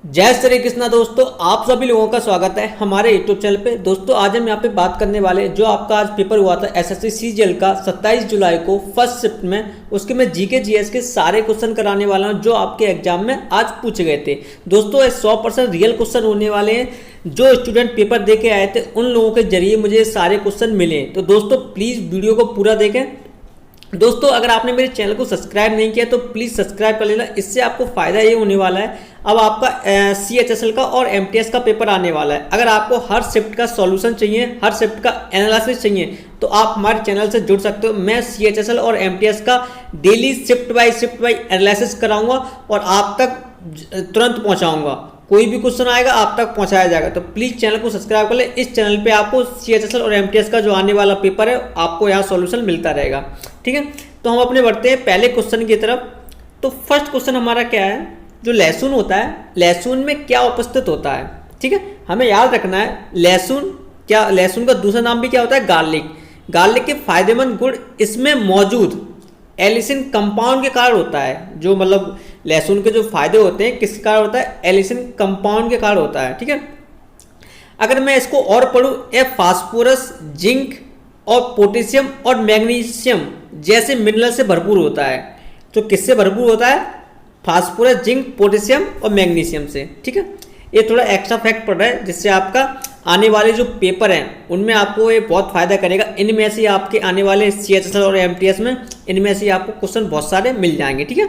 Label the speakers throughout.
Speaker 1: जय श्री कृष्णा दोस्तों, आप सभी लोगों का स्वागत है हमारे यूट्यूब चैनल पे। दोस्तों आज हम यहाँ पे बात करने वाले हैं जो आपका आज पेपर हुआ था एसएससी सीजीएल का 27 जुलाई को फर्स्ट शिफ्ट में, उसके मैं जीके जीएस के सारे क्वेश्चन कराने वाला हूँ जो आपके एग्जाम में आज पूछे गए थे। दोस्तों ये 100% रियल क्वेश्चन होने वाले हैं। जो स्टूडेंट पेपर दे के आए थे उन लोगों के जरिए मुझे सारे क्वेश्चन मिले। तो दोस्तों प्लीज़ वीडियो को पूरा देखें। दोस्तों अगर आपने मेरे चैनल को सब्सक्राइब नहीं किया तो प्लीज़ सब्सक्राइब कर लेना। इससे आपको फ़ायदा ये होने वाला है, अब आपका CHSL का और MTS का पेपर आने वाला है। अगर आपको हर शिफ्ट का सॉल्यूशन चाहिए, हर शिफ्ट का एनालिसिस चाहिए तो आप हमारे चैनल से जुड़ सकते हो। मैं CHSL और MTS का डेली शिफ्ट बाय एनालिसिस कराऊंगा और आप तक तुरंत पहुँचाऊँगा। कोई भी क्वेश्चन आएगा आप तक पहुंचाया जाएगा। तो प्लीज़ चैनल को सब्सक्राइब कर ले। इस चैनल पे आपको CHSL और MTS का जो आने वाला पेपर है आपको यहाँ सॉल्यूशन मिलता रहेगा। ठीक है, तो हम अपने बढ़ते हैं पहले क्वेश्चन की तरफ। तो फर्स्ट क्वेश्चन हमारा क्या है, जो लहसुन होता है, लहसुन में क्या उपस्थित होता है। ठीक है, हमें याद रखना है लहसुन का दूसरा नाम भी क्या होता है, गार्लिक। गार्लिक के फायदेमंद गुण इसमें मौजूद एलिसिन कंपाउंड के कारण होता है। जो मतलब लहसुन के जो फायदे होते हैं किसके कारण होता है, एलिसिन कंपाउंड के कारण होता है। ठीक है, अगर मैं इसको और पढ़ूँ, ये फास्फोरस, जिंक और पोटेशियम और मैग्नीशियम जैसे मिनरल से भरपूर होता है। तो किससे भरपूर होता है, फास्फोरस, जिंक, पोटेशियम और मैग्नीशियम से। ठीक है, ये थोड़ा एक्स्ट्रा फैक्ट पड़ रहा है जिससे आपका आने वाले जो पेपर हैं उनमें आपको ये बहुत फायदा करेगा। इनमें से आपके आने वाले CHSL और MTS में इनमें से आपको क्वेश्चन बहुत सारे मिल जाएंगे। ठीक है,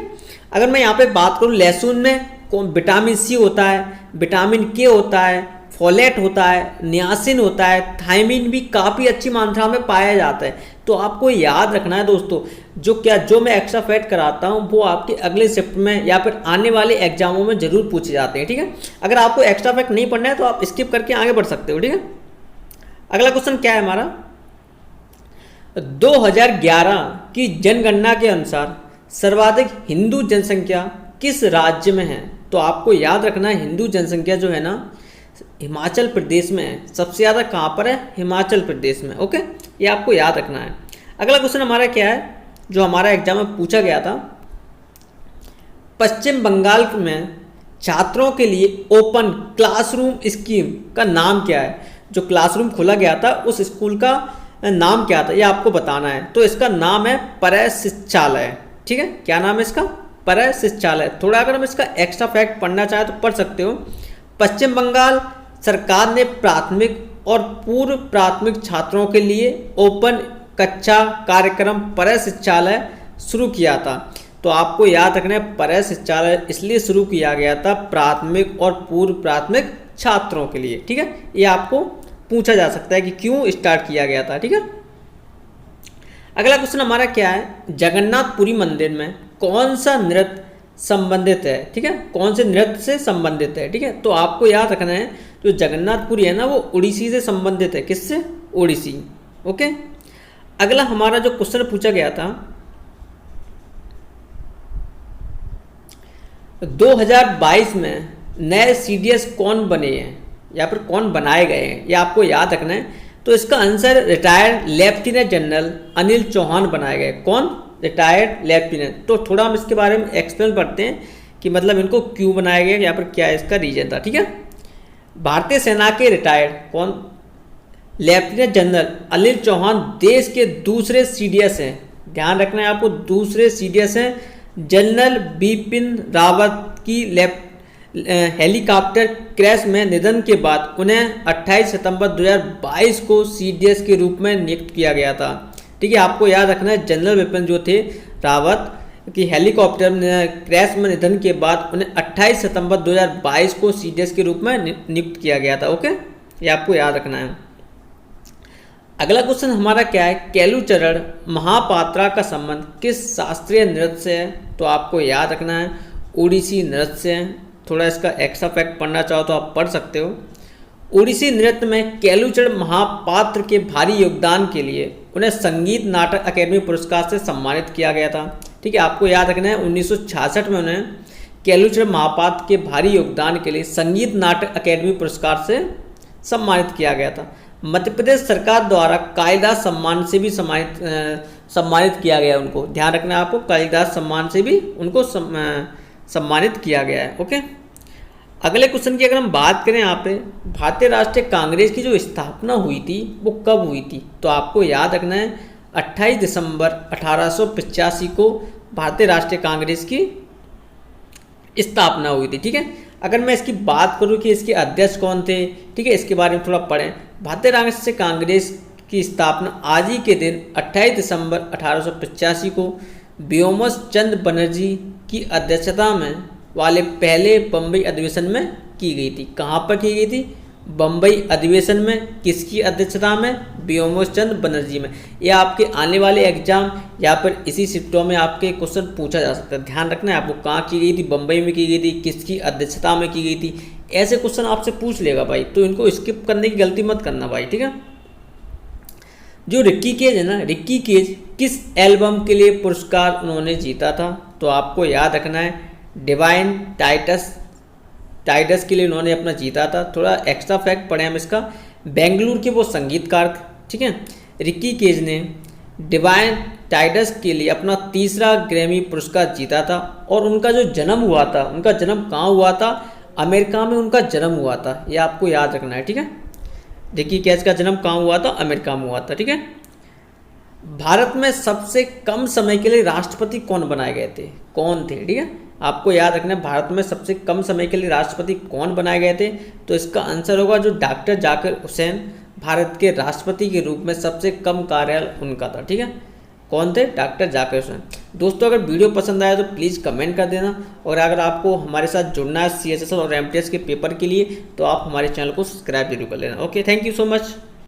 Speaker 1: अगर मैं यहाँ पे बात करूँ, लहसुन में विटामिन C होता है, विटामिन K होता है, फोलेट होता है, नियासिन होता है, थायमिन भी काफ़ी अच्छी मात्रा में पाया जाता है। तो आपको याद रखना है दोस्तों, जो मैं एक्स्ट्रा फैक्ट कराता हूँ वो आपके अगले शिफ्ट में या फिर आने वाले एग्जामों में जरूर पूछे जाते हैं। ठीक है, अगर आपको एक्स्ट्रा फैक्ट नहीं पढ़ना है तो आप स्किप करके आगे बढ़ सकते हो। ठीक है, अगला क्वेश्चन क्या है हमारा, 2011 की जनगणना के अनुसार सर्वाधिक हिंदू जनसंख्या किस राज्य में है। तो आपको याद रखना है हिंदू जनसंख्या जो है ना हिमाचल प्रदेश में है। सबसे ज़्यादा कहाँ पर है, हिमाचल प्रदेश में। ओके, ये आपको याद रखना है। अगला क्वेश्चन हमारा क्या है, जो हमारा एग्जाम में पूछा गया था, पश्चिम बंगाल में छात्रों के लिए ओपन क्लासरूम स्कीम का नाम क्या है। जो क्लासरूम खोला गया था उस स्कूल का नाम क्या था, ये आपको बताना है। तो इसका नाम है परय शिक्षालय। ठीक है, क्या नाम है इसका, परय शिक्षालय। थोड़ा अगर हम इसका एक्स्ट्रा फैक्ट पढ़ना चाहें तो पढ़ सकते हो। पश्चिम बंगाल सरकार ने प्राथमिक और पूर्व प्राथमिक छात्रों के लिए ओपन कक्षा कार्यक्रम परय शिक्षालय शुरू किया था। तो आपको याद रखना है परय शिक्षालय इसलिए शुरू किया गया था प्राथमिक और पूर्व प्राथमिक छात्रों के लिए। ठीक है, ये आपको पूछा जा सकता है कि क्यों स्टार्ट किया गया था। ठीक है, अगला क्वेश्चन हमारा क्या है, जगन्नाथपुरी मंदिर में कौन सा नृत्य संबंधित है। ठीक है, कौन से नृत्य से संबंधित है। ठीक है, तो आपको याद रखना है जो जगन्नाथपुरी है ना वो उड़ीसी से संबंधित है। किससे, ओडिसी। ओके, अगला हमारा जो क्वेश्चन पूछा गया था, 2022 में नए CDS कौन बने हैं या फिर कौन बनाए गए हैं, ये आपको याद रखना है। तो इसका answer retired lieutenant general Anil Chauhan बनाए गए। कौन, रिटायर्ड लेफ्टिनेंट। तो थोड़ा हम इसके बारे में एक्सप्लेन पढ़ते हैं कि मतलब इनको क्यों बनाया गया या फिर क्या इसका रीजन था। ठीक है, भारतीय सेना के रिटायर्ड कौन, लेफ्टिनेंट जनरल अनिल चौहान देश के दूसरे CDS हैं। ध्यान रखना है आपको, दूसरे CDS हैं। जनरल बिपिन रावत की हेलीकॉप्टर क्रैश में निधन के बाद उन्हें 28 सितंबर 2022 को CDS के रूप में नियुक्त किया गया था। ठीक है, आपको याद रखना है जनरल बिपिन जो थे रावत की हेलीकॉप्टर क्रैश में निधन के बाद उन्हें 28 सितंबर 2022 को CDS के रूप में नियुक्त किया गया था। ओके, ये आपको याद रखना है। अगला क्वेश्चन हमारा क्या है, केलुचरण महापात्रा का संबंध किस शास्त्रीय नृत्य से है। तो आपको याद रखना है ओडिसी नृत्य से है। थोड़ा इसका एक्स्ट्रा फैक्ट पढ़ना चाहो तो आप पढ़ सकते हो। ओडिसी नृत्य में केलुचरण महापात्र के भारी योगदान के लिए उन्हें संगीत नाटक अकेडमी पुरस्कार से सम्मानित किया गया था। ठीक है, आपको याद रखना है 1966 में उन्हें केलुचरण महापात्र के भारी योगदान के लिए संगीत नाटक अकेडमी पुरस्कार से सम्मानित किया गया था। मध्य प्रदेश सरकार द्वारा कालिदास सम्मान से भी सम्मानित किया गया उनको। ध्यान रखना है आपको, कालिदास सम्मान से भी उनको सम्मानित किया गया है। ओके, अगले क्वेश्चन की अगर हम बात करें यहाँ पे, भारतीय राष्ट्रीय कांग्रेस की जो स्थापना हुई थी वो कब हुई थी? तो आपको याद रखना है 28 दिसंबर 1885 को भारतीय राष्ट्रीय कांग्रेस की स्थापना हुई थी। ठीक है, अगर मैं इसकी बात करूं कि इसके अध्यक्ष कौन थे, ठीक है, इसके बारे में थोड़ा पढ़ें। भारतीय राष्ट्रीय कांग्रेस की स्थापना आज ही के दिन 28 दिसंबर 1885 को व्योमस चंद्र बनर्जी की अध्यक्षता में वाले पहले बम्बई अधिवेशन में की गई थी। कहाँ पर की गई थी? बम्बई अधिवेशन में। किसकी अध्यक्षता में? व्योमस चंद्र बनर्जी में। यह आपके आने वाले एग्जाम या फिर इसी शिफ्टों में आपके क्वेश्चन पूछा जा सकता है। ध्यान रखना है आपको, कहाँ की गई थी? बम्बई में की गई थी। किसकी अध्यक्षता में की गई थी? ऐसे क्वेश्चन आपसे पूछ लेगा भाई, तो इनको स्किप करने की गलती मत करना भाई। ठीक है, जो रिक्की केज है ना, रिक्की केज किस एल्बम के लिए पुरस्कार उन्होंने जीता था? तो आपको याद रखना है डिवाइन टाइटस के लिए उन्होंने अपना जीता था। थोड़ा एक्स्ट्रा फैक्ट पढ़े हम इसका, बेंगलुरु के वो संगीतकार। ठीक है, रिक्की केज ने डिवाइन टाइटस के लिए अपना तीसरा ग्रैमी पुरस्कार जीता था। और उनका जो जन्म हुआ था, उनका जन्म कहाँ हुआ था? अमेरिका में उनका जन्म हुआ था, ये आपको याद रखना है। ठीक है, रिक्की केज का जन्म कहाँ हुआ था? अमेरिका में हुआ था। ठीक है, भारत में सबसे कम समय के लिए राष्ट्रपति कौन बनाए गए थे? कौन थे? ठीक है, आपको याद रखना है भारत में सबसे कम समय के लिए राष्ट्रपति कौन बनाए गए थे? तो इसका आंसर होगा जो डॉक्टर जाकिर हुसैन भारत के राष्ट्रपति के रूप में सबसे कम कार्यकाल उनका था। ठीक है, कौन थे? डॉक्टर जाकिर हुसैन। दोस्तों, अगर वीडियो पसंद आया तो प्लीज़ कमेंट कर देना, और अगर आपको हमारे साथ जुड़ना है CSSL और MTS के पेपर के लिए तो आप हमारे चैनल को सब्सक्राइब जरूर कर लेना। Okay, thank you so much.